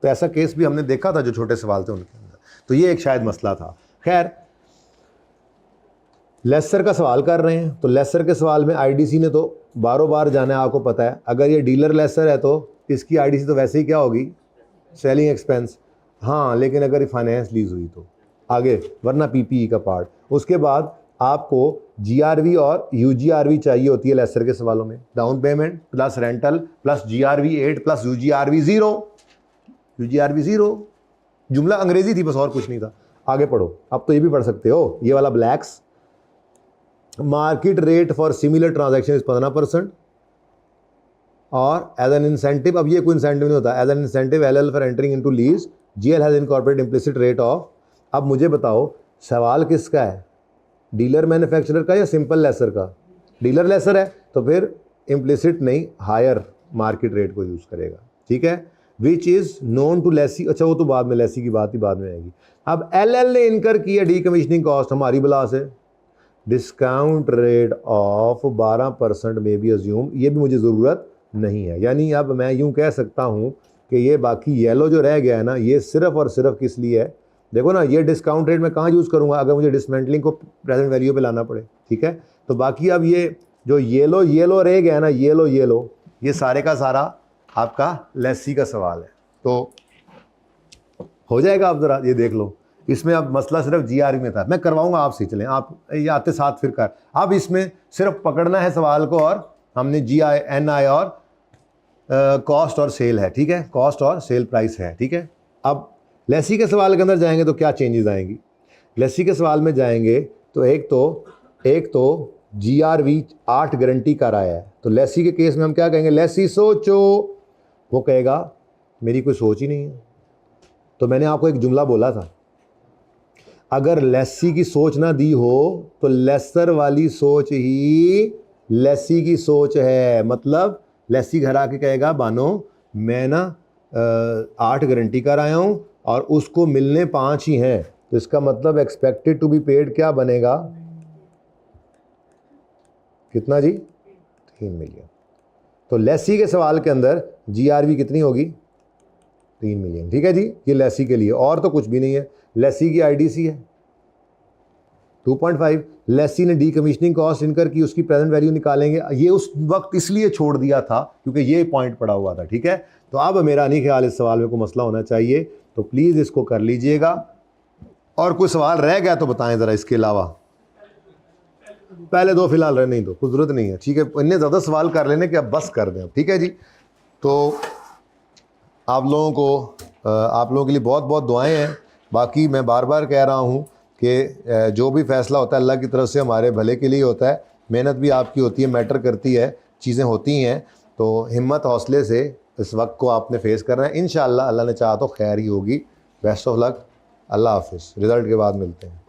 तो ऐसा केस भी हमने देखा था जो छोटे सवाल थे उनके अंदर, तो ये एक शायद मसला था। खैर, लेसर का सवाल कर रहे हैं, तो लेसर के सवाल में आईडीसी ने तो बारों बार जाना है, आपको पता है। अगर ये डीलर लेसर है तो इसकी आईडीसी तो वैसे ही क्या होगी, सेलिंग एक्सपेंस, हाँ, लेकिन अगर फाइनेंस लीज हुई तो आगे, वरना पीपीई का पार्ट। उसके बाद आपको जीआरवी और यूजीआरवी चाहिए होती है लेसर के सवालों में, down payment plus rental plus GRV 8 plus UGRV 0। जुमला अंग्रेजी थी बस, और कुछ नहीं था। आगे पढ़ो, अब तो ये भी पढ़ सकते हो, ये वाला blacks. Market rate for similar transaction is 15%, और एज एन इंसेंटिव, अब ये कोई इंसेंटिव नहीं होता, as an incentive L for entering into lease GL has incorporated implicit rate of. अब मुझे बताओ सवाल किसका है, डीलर मैन्युफैक्चरर का या सिंपल लेसर का? डीलर लेसर है तो फिर इम्प्लिसिट नहीं, हायर मार्केट रेट को यूज़ करेगा, ठीक है। Which is known to lessee, अच्छा वो तो बाद में, लेसी की बात ही बाद में आएगी। अब LL ने इनकर किया डीकमीशनिंग कॉस्ट, हमारी बलास है। डिस्काउंट रेट ऑफ 12% में भी अज्यूम, ये भी मुझे ज़रूरत नहीं है। यानी अब मैं यूँ कह सकता हूँ कि ये बाकी येलो जो रह गया है ना, ये सिर्फ और सिर्फ किस लिए है, देखो ना, ये डिस्काउंट रेट मैं कहाँ यूज़ करूँगा अगर मुझे डिसमेंटलिंग को प्रेजेंट वैल्यू पे लाना पड़े, ठीक है। तो बाकी अब ये जो येलो रह गया है ना, येलो ये सारे का सारा आपका लेसी का सवाल है। तो हो जाएगा, आप ज़रा ये देख लो, इसमें अब मसला सिर्फ GRV में था, मैं करवाऊंगा आपसे, चलें आप ये आते साथ फिर कर, अब इसमें सिर्फ पकड़ना है सवाल को, और हमने GI NI और कॉस्ट और सेल है, ठीक है, कॉस्ट और सेल प्राइस है, ठीक है। अब लेसी के सवाल के अंदर जाएंगे तो क्या चेंजेस आएंगी, लेसी के सवाल में जाएंगे तो एक तो GRV 8 गारंटी कर आया है, तो लेसी के केस में हम क्या कहेंगे, लेसी सोचो, वो कहेगा मेरी कोई सोच ही नहीं है। तो मैंने आपको एक जुमला बोला था, अगर लेसी की सोच ना दी हो तो लेसर वाली सोच ही लेसी की सोच है। मतलब लेसी घर आके कहेगा बानो मैं ना 8 गारंटी कर आया हूँ और उसको मिलने 5 ही हैं, तो इसका मतलब एक्सपेक्टेड टू बी पेड क्या बनेगा, कितना जी, 3 मिलियन। तो लेसी के सवाल के अंदर GRV कितनी होगी, 3 मिलियन, ठीक है जी। ये लेसी के लिए, और तो कुछ भी नहीं है। लेसी की IDC है 2.5, लेसी ने डीकमीशनिंग कॉस्ट इनकर की, उसकी प्रेजेंट वैल्यू निकालेंगे। ये उस वक्त इसलिए छोड़ दिया था क्योंकि ये पॉइंट पड़ा हुआ था, ठीक है। तो अब मेरा नहीं ख्याल इस सवाल में कोई मसला होना चाहिए, तो प्लीज़ इसको कर लीजिएगा। और कोई सवाल रह गया तो बताएं ज़रा, इसके अलावा पहले 2 फिलहाल रह नहीं दो, कुछ ज़रूरत नहीं है, ठीक है। इतने ज़्यादा सवाल कर लेने कि अब बस कर दें, ठीक है जी। तो आप लोगों के लिए बहुत बहुत दुआएं हैं। बाकी मैं बार बार कह रहा हूँ कि जो भी फ़ैसला होता है अल्लाह की तरफ से हमारे भले के लिए होता है, मेहनत भी आपकी होती है, मैटर करती है, चीज़ें होती हैं। तो हिम्मत हौसले से इस वक्त को आपने फेस करना है, इंशाअल्लाह अल्लाह ने चाहा तो खैर ही होगी। बेस्ट ऑफ लक, अल्लाह हाफिज़, रिज़ल्ट के बाद मिलते हैं।